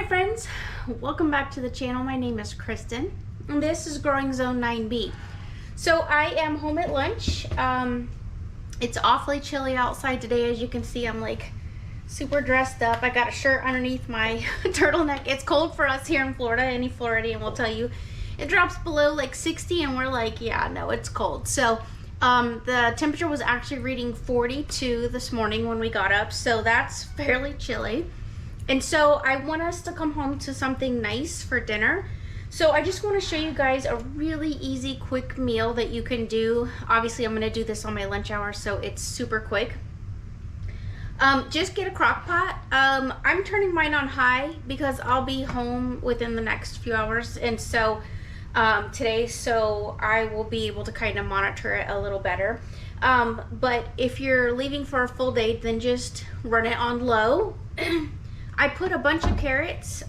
Alright friends, welcome back to the channel. My name is Kristen and this is Growing Zone 9B. So I am home at lunch. It's awfully chilly outside today. As you can see, I'm like super dressed up. I got a shirt underneath my turtleneck. It's cold for us here in Florida. Any Floridian will tell you it drops below like 60 and we're like, yeah, no, it's cold. So the temperature was actually reading 42 this morning when we got up, so that's fairly chilly. And so I want us to come home to something nice for dinner. So I just want to show you guys a really easy, quick meal that you can do. Obviously, I'm going to do this on my lunch hour, so it's super quick. Just get a crock pot. I'm turning mine on high because I'll be home within the next few hours. And so today, so I will be able to kind of monitor it a little better. But if you're leaving for a full day, then just run it on low. I put a bunch of carrots,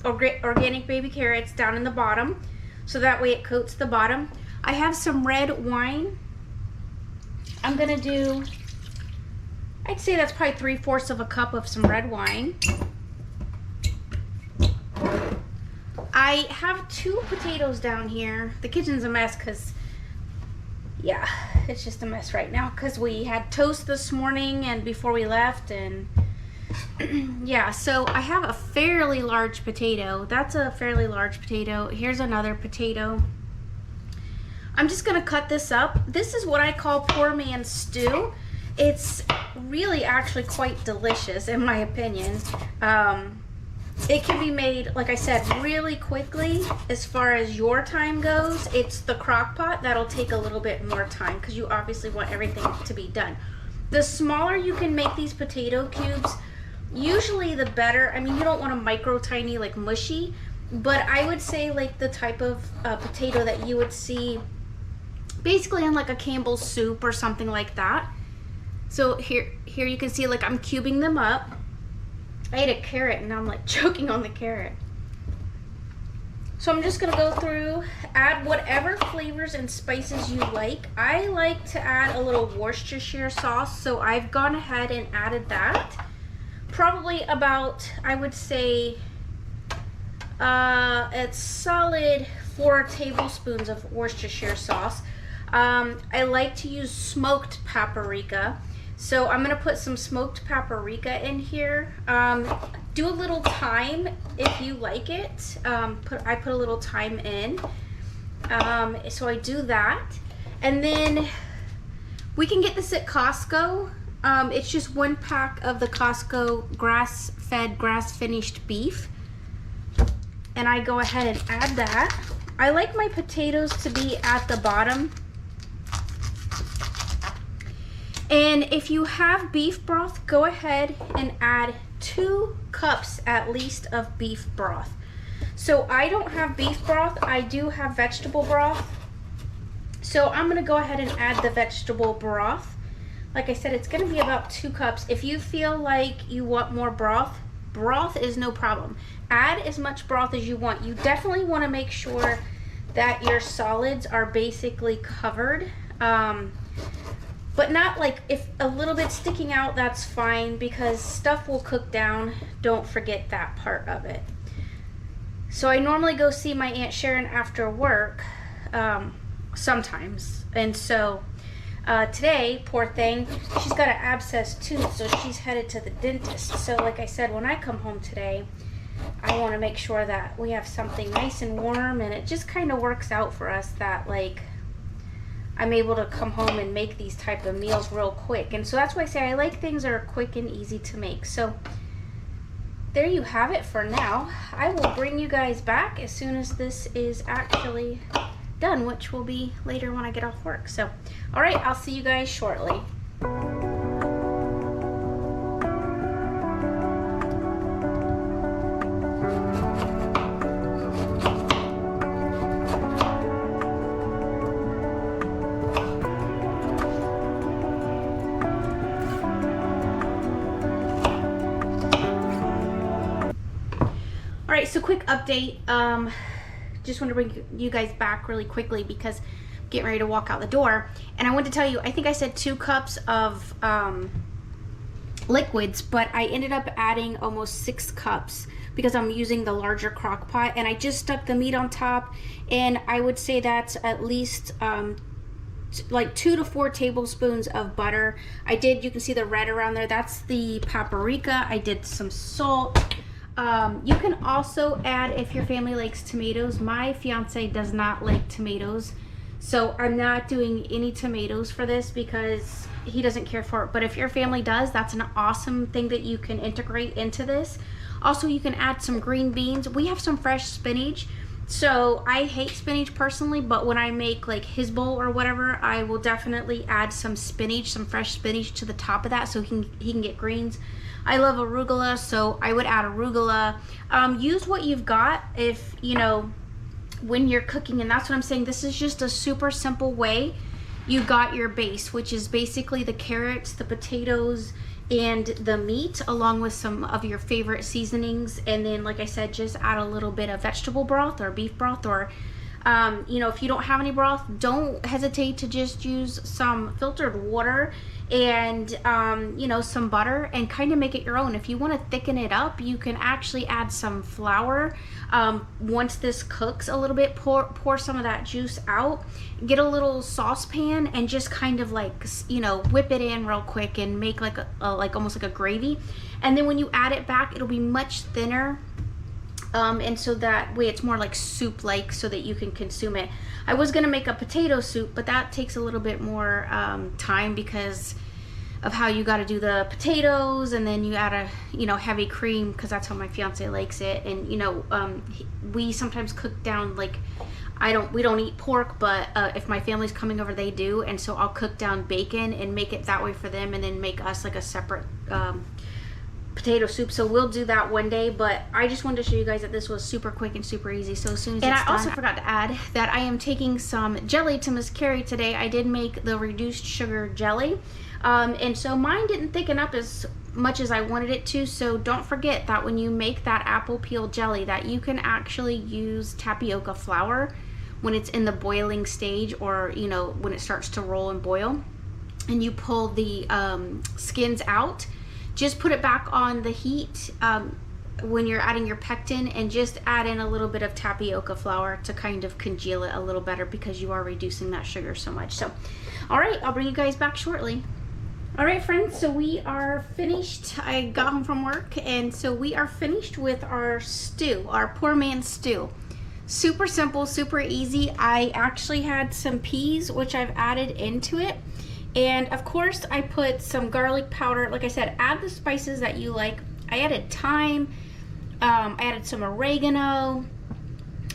organic baby carrots, down in the bottom, so that way it coats the bottom. I have some red wine. I'm gonna do, I'd say that's probably 3/4 of a cup of some red wine. I have 2 potatoes down here. The kitchen's a mess because, yeah, it's just a mess right now because we had toast this morning and before we left, and yeah, so I have a fairly large potato. That's a fairly large potato. Here's another potato. I'm just gonna cut this up. This is what I call poor man's stew. It's really actually quite delicious in my opinion. It can be made, like I said, really quickly. As far as your time goes, it's the crock pot that'll take a little bit more time because you obviously want everything to be done. The smaller you can make these potato cubes, usually the better. I mean, you don't want a micro tiny like mushy, but I would say like the type of potato that you would see basically in like a Campbell's soup or something like that. So here you can see like I'm cubing them up. I ate a carrot and now I'm like choking on the carrot. So I'm just gonna go through, add whatever flavors and spices you like. I like to add a little Worcestershire sauce, so I've gone ahead and added that. Probably about, I would say, a solid 4 tablespoons of Worcestershire sauce. I like to use smoked paprika, so I'm gonna put some smoked paprika in here. Do a little thyme if you like it. I put a little thyme in, so I do that. And then we can get this at Costco. It's just 1 pack of the Costco grass-fed, grass-finished beef. And I go ahead and add that. I like my potatoes to be at the bottom. And if you have beef broth, go ahead and add 2 cups at least of beef broth. So I don't have beef broth, I do have vegetable broth. So I'm gonna go ahead and add the vegetable broth. Like I said, it's going to be about 2 cups. If you feel like you want more broth, broth is no problem. Add as much broth as you want. You definitely want to make sure that your solids are basically covered. But not like, if a little bit sticking out, that's fine because stuff will cook down. Don't forget that part of it. So I normally go see my Aunt Sharon after work sometimes. And so today, poor thing, she's got an abscessed tooth, so she's headed to the dentist. So like I said, when I come home today, I want to make sure that we have something nice and warm, and it just kind of works out for us that like I'm able to come home and make these type of meals real quick. And so that's why I say I like things that are quick and easy to make. So there you have it for now. I will bring you guys back as soon as this is actually done, which will be later when I get off work. So all right, I'll see you guys shortly. All right, so quick update. Just want to bring you guys back really quickly because I'm getting ready to walk out the door. And I want to tell you, I think I said 2 cups of liquids, but I ended up adding almost 6 cups because I'm using the larger crock pot, and I just stuck the meat on top, and I would say that's at least like 2 to 4 tablespoons of butter. I did, you can see the red around there, that's the paprika. I did some salt. You can also add, if your family likes tomatoes. My fiance does not like tomatoes, so I'm not doing any tomatoes for this because he doesn't care for it. But if your family does, that's an awesome thing that you can integrate into this. Also, you can add some green beans. We have some fresh spinach. So I hate spinach personally, but when I make like his bowl or whatever, I will definitely add some spinach, some fresh spinach to the top of that so he can get greens. I love arugula, so I would add arugula. Use what you've got if, you know, when you're cooking, and that's what I'm saying. This is just a super simple way. You got your base, which is basically the carrots, the potatoes, and the meat, along with some of your favorite seasonings. And then, like I said, just add a little bit of vegetable broth or beef broth, or you know, if you don't have any broth, don't hesitate to just use some filtered water and you know, some butter, and kind of make it your own. If you want to thicken it up, you can actually add some flour. Once this cooks a little bit, pour some of that juice out, get a little saucepan, and just kind of like, you know, whip it in real quick and make like like almost like a gravy. And then when you add it back, it'll be much thinner. And so that way it's more like soup-like, so that you can consume it. I was gonna make a potato soup, but that takes a little bit more time because of how you got to do the potatoes, and then you add a, you know, heavy cream, because that's how my fiance likes it. And you know, we sometimes cook down, like, we don't eat pork, but if my family's coming over, they do, and so I'll cook down bacon and make it that way for them, and then make us like a separate potato soup. So we'll do that one day, but I just wanted to show you guys that this was super quick and super easy. So as soon as it's done, also forgot to add that I am taking some jelly to Miss Carrie today. I did make the reduced sugar jelly, and so mine didn't thicken up as much as I wanted it to. So don't forget that when you make that apple peel jelly, that you can actually use tapioca flour when it's in the boiling stage, or you know, when it starts to roll and boil, and you pull the skins out. Just put it back on the heat when you're adding your pectin, and just add in a little bit of tapioca flour to kind of congeal it a little better, because you are reducing that sugar so much. So, all right, I'll bring you guys back shortly. All right, friends, so we are finished. I got home from work, and so we are finished with our stew, our poor man's stew. Super simple, super easy. I actually had some peas, which I've added into it. And of course, I put some garlic powder. Like I said, add the spices that you like. I added thyme, I added some oregano,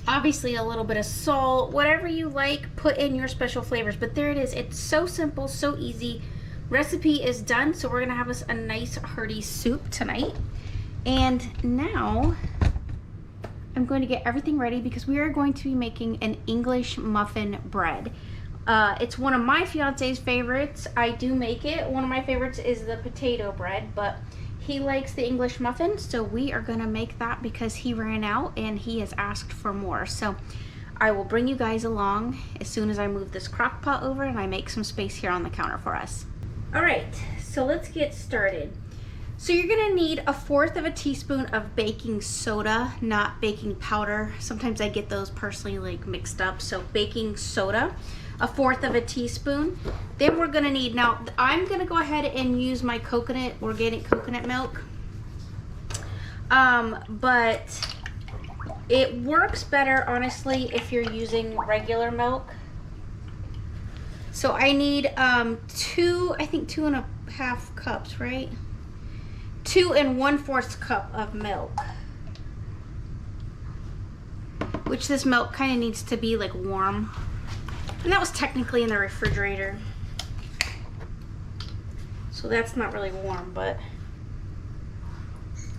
obviously a little bit of salt, whatever you like, put in your special flavors. But there it is. It's so simple, so easy. Recipe is done. So we're gonna have us a nice hearty soup tonight. And now I'm going to get everything ready, because we are going to be making an English muffin bread. It's one of my fiance's favorites. I do make it. One of my favorites is the potato bread, but he likes the English muffin, so we are gonna make that because he ran out and he has asked for more. So I will bring you guys along as soon as I move this crock pot over and I make some space here on the counter for us. All right, so let's get started. So you're gonna need 1/4 teaspoon of baking soda, not baking powder. Sometimes I get those personally like mixed up. So baking soda, 1/4 teaspoon. Then we're gonna need, now I'm gonna go ahead and use my organic coconut milk. But it works better, honestly, if you're using regular milk. So I need I think 2.5 cups, right? 2 1/4 cup of milk. Which this milk kind of needs to be like warm. And that was technically in the refrigerator. So that's not really warm, but.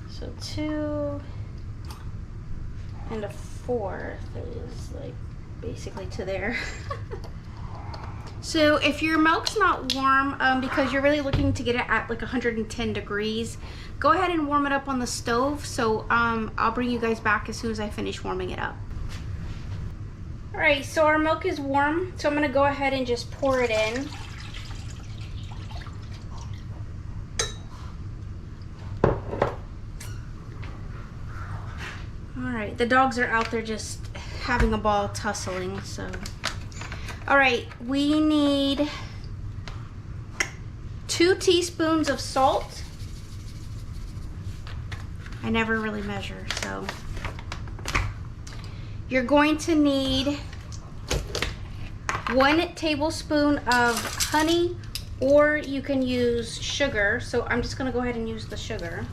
So 2 1/4 is like basically to there. So if your milk's not warm, because you're really looking to get it at like 110 degrees, go ahead and warm it up on the stove. So I'll bring you guys back as soon as I finish warming it up. All right, so our milk is warm, so I'm gonna go ahead and just pour it in. All right, the dogs are out there just having a ball tussling, so. All right, we need 2 teaspoons of salt. I never really measure, so. You're going to need 1 tablespoon of honey, or you can use sugar. So I'm just gonna go ahead and use the sugar.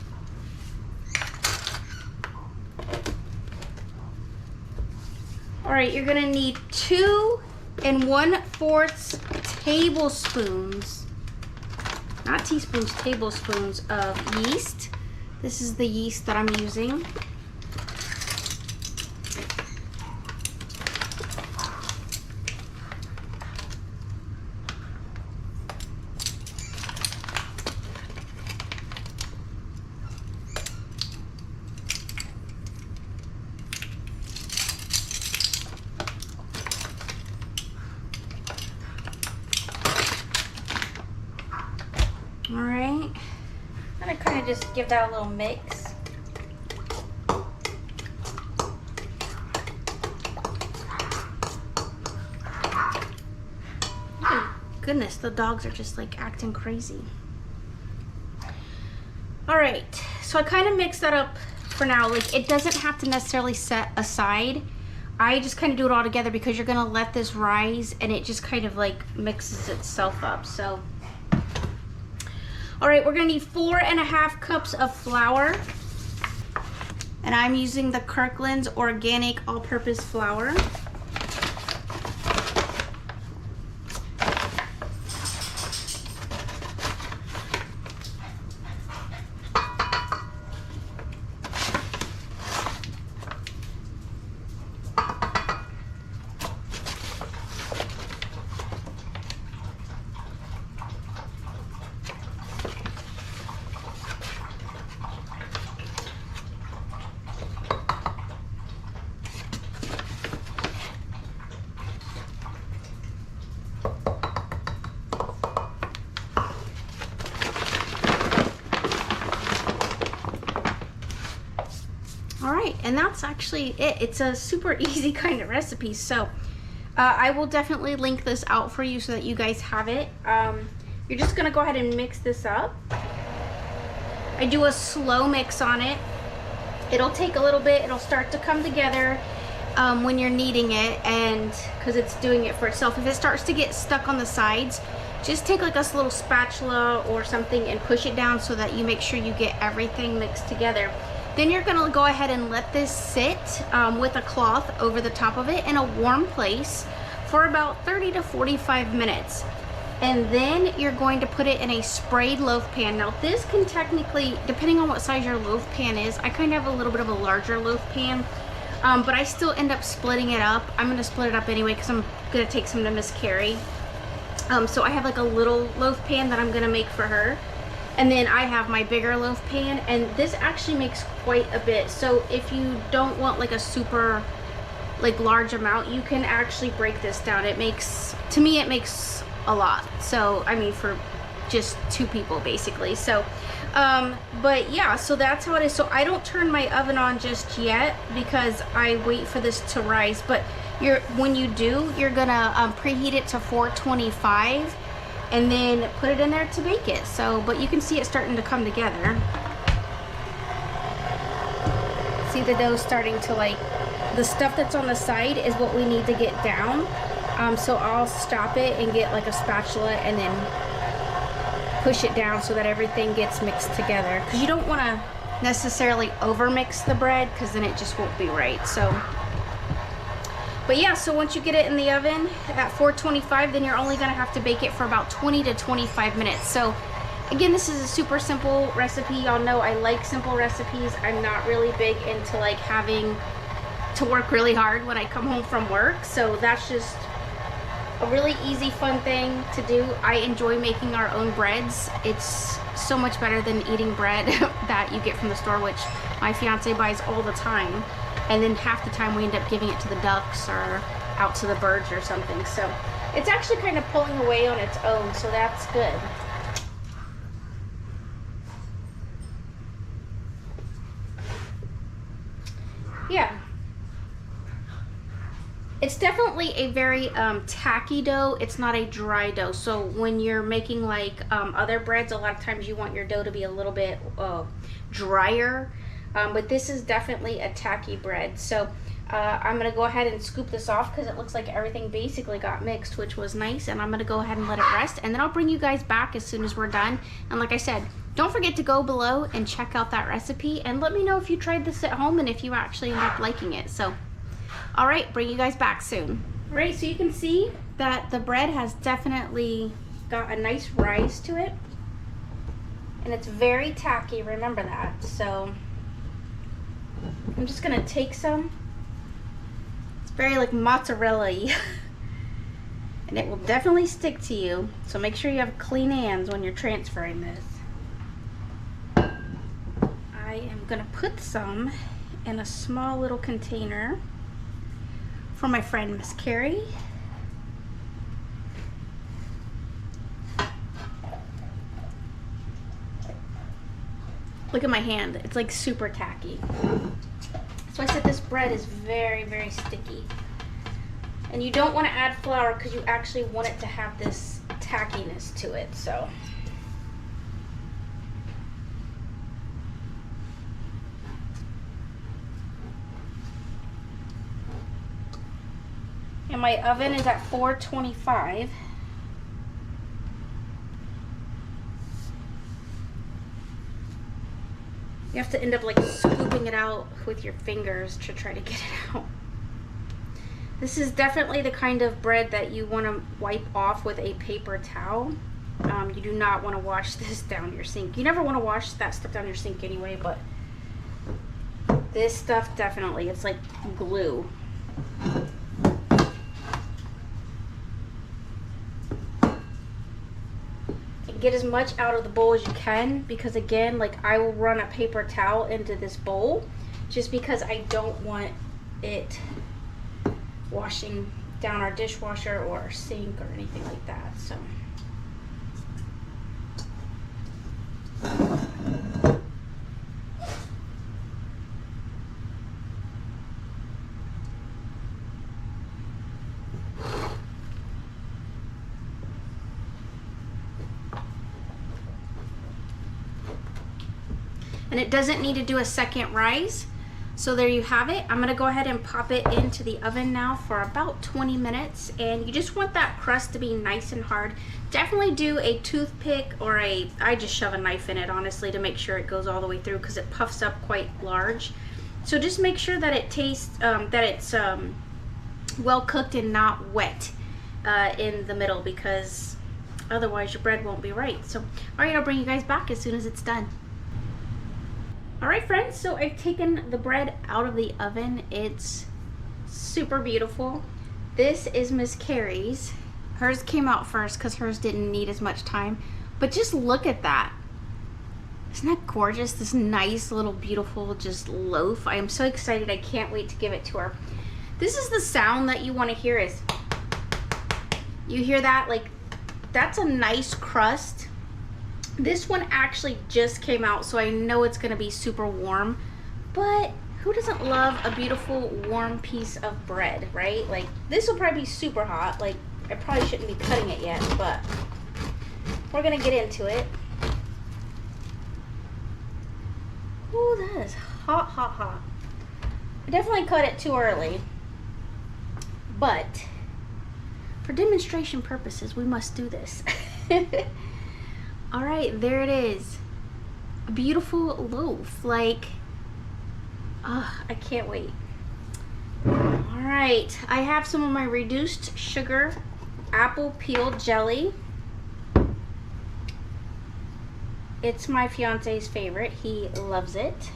All right, you're gonna need 2 1/4 tablespoons, not teaspoons, tablespoons of yeast. This is the yeast that I'm using. All right, I'm gonna kind of just give that a little mix. Oh, goodness, the dogs are just like acting crazy. All right, so I kind of mixed that up for now. Like, it doesn't have to necessarily set aside. I just kind of do it all together because you're gonna let this rise and it just kind of like mixes itself up, so. All right, we're gonna need 4½ cups of flour. And I'm using the Kirkland's organic all-purpose flour. All right, and that's actually it. It's a super easy kind of recipe. So I will definitely link this out for you so that you guys have it. You're just gonna go ahead and mix this up. I do a slow mix on it. It'll take a little bit, it'll start to come together when you're kneading it, and because it's doing it for itself. If it starts to get stuck on the sides, just take like a little spatula or something and push it down so that you make sure you get everything mixed together. Then you're gonna go ahead and let this sit with a cloth over the top of it in a warm place for about 30 to 45 minutes. And then you're going to put it in a sprayed loaf pan. Now this can technically, depending on what size your loaf pan is, I kind of have a little bit of a larger loaf pan, but I still end up splitting it up. I'm gonna split it up anyway because I'm gonna take some to Miss Carrie. So I have like a little loaf pan that I'm gonna make for her. And then I have my bigger loaf pan, and this actually makes quite a bit. So if you don't want like a super like large amount, you can actually break this down. It makes, to me, it makes a lot. So I mean, for just 2 people basically. So but yeah, so that's how it is. So I don't turn my oven on just yet because I wait for this to rise. But when you do, you're gonna preheat it to 425 and then put it in there to bake it. So, but you can see it starting to come together. See the dough starting to like, the stuff that's on the side is what we need to get down. So I'll stop it and get like a spatula and then push it down so that everything gets mixed together. Because you don't want to necessarily over mix the bread because then it just won't be right. So, but yeah, so once you get it in the oven at 425, then you're only gonna have to bake it for about 20 to 25 minutes. So again, this is a super simple recipe. Y'all know I like simple recipes. I'm not really big into like having to work really hard when I come home from work. So that's just a really easy, fun thing to do. I enjoy making our own breads. It's so much better than eating bread that you get from the store, which my fiance buys all the time. And then half the time we end up giving it to the ducks or out to the birds or something. So it's actually kind of pulling away on its own, so that's good. Yeah. It's definitely a very tacky dough. It's not a dry dough. So when you're making like other breads, a lot of times you want your dough to be a little bit drier. But this is definitely a tacky bread. So I'm gonna go ahead and scoop this off because it looks like everything basically got mixed, which was nice. And I'm gonna go ahead and let it rest. And then I'll bring you guys back as soon as we're done. And like I said, don't forget to go below and check out that recipe. And let me know if you tried this at home and if you actually end up liking it. So. All right, bring you guys back soon. All right, so you can see that the bread has definitely got a nice rise to it. And it's very tacky, remember that. So I'm just gonna take some. It's very like mozzarella-y. And it will definitely stick to you. So make sure you have clean hands when you're transferring this. I am gonna put some in a small little container for my friend Miss Carrie. Look at my hand, it's like super tacky. So I said this bread is very, very sticky. And you don't want to add flour because you actually want it to have this tackiness to it, so. And my oven is at 425. You have to end up like scooping it out with your fingers to try to get it out. This is definitely the kind of bread that you want to wipe off with a paper towel. You do not want to wash this down your sink. You never want to wash that stuff down your sink anyway, but this stuff definitely, it's like glue. Get as much out of the bowl as you can, because again, like I will run a paper towel into this bowl just because I don't want it washing down our dishwasher or our sink or anything like that. So and it doesn't need to do a second rise. So there you have it. I'm gonna go ahead and pop it into the oven now for about 20 minutes. And you just want that crust to be nice and hard. Definitely do a toothpick or I just shove a knife in it honestly to make sure it goes all the way through because it puffs up quite large. So just make sure that it tastes, that it's well cooked and not wet in the middle, because otherwise your bread won't be right. So, all right, I'll bring you guys back as soon as it's done. All right, friends, so I've taken the bread out of the oven. It's super beautiful. This is Miss Carrie's. Hers came out first because hers didn't need as much time. But just look at that. Isn't that gorgeous? This nice little beautiful just loaf. I am so excited. I can't wait to give it to her. This is the sound that you want to hear is, you hear that? Like, that's a nice crust. This one actually just came out, so I know it's gonna be super warm, but who doesn't love a beautiful warm piece of bread, right? Like, this will probably be super hot. Like, I probably shouldn't be cutting it yet, but we're gonna get into it. Ooh, that is hot, hot, hot. I definitely cut it too early, but for demonstration purposes, we must do this. All right, there it is. A beautiful loaf. Like, I can't wait. All right, I have some of my reduced sugar apple peel jelly. It's my fiance's favorite. He loves it.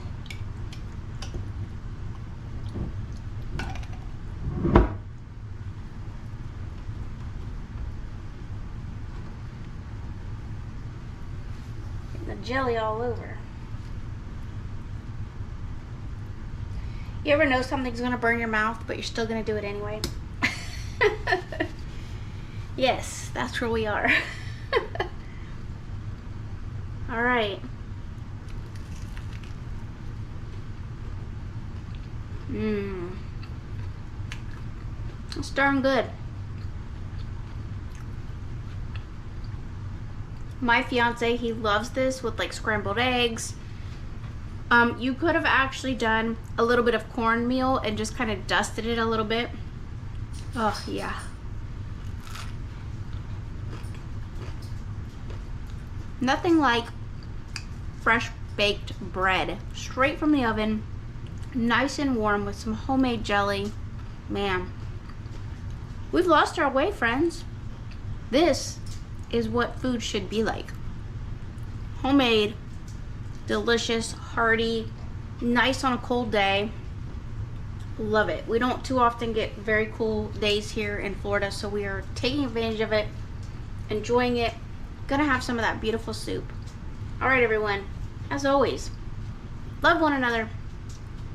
Jelly all over. You ever know something's gonna burn your mouth, but you're still gonna do it anyway? Yes, that's where we are. All right. It's darn good. My fiance, he loves this with like scrambled eggs. You could have actually done a little bit of cornmeal and just kind of dusted it a little bit. Oh yeah. Nothing like fresh baked bread straight from the oven, nice and warm with some homemade jelly. Man, we've lost our way, friends. This is what food should be like. Homemade, delicious, hearty, nice on a cold day. Love it. We don't too often get very cool days here in Florida, so we are taking advantage of it, enjoying it. Gonna have some of that beautiful soup. All right, everyone, as always, love one another,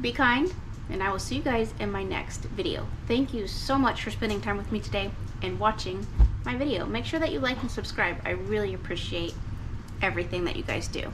be kind, and I will see you guys in my next video. Thank you so much for spending time with me today and watching my video. Make sure that you like and subscribe. I really appreciate everything that you guys do.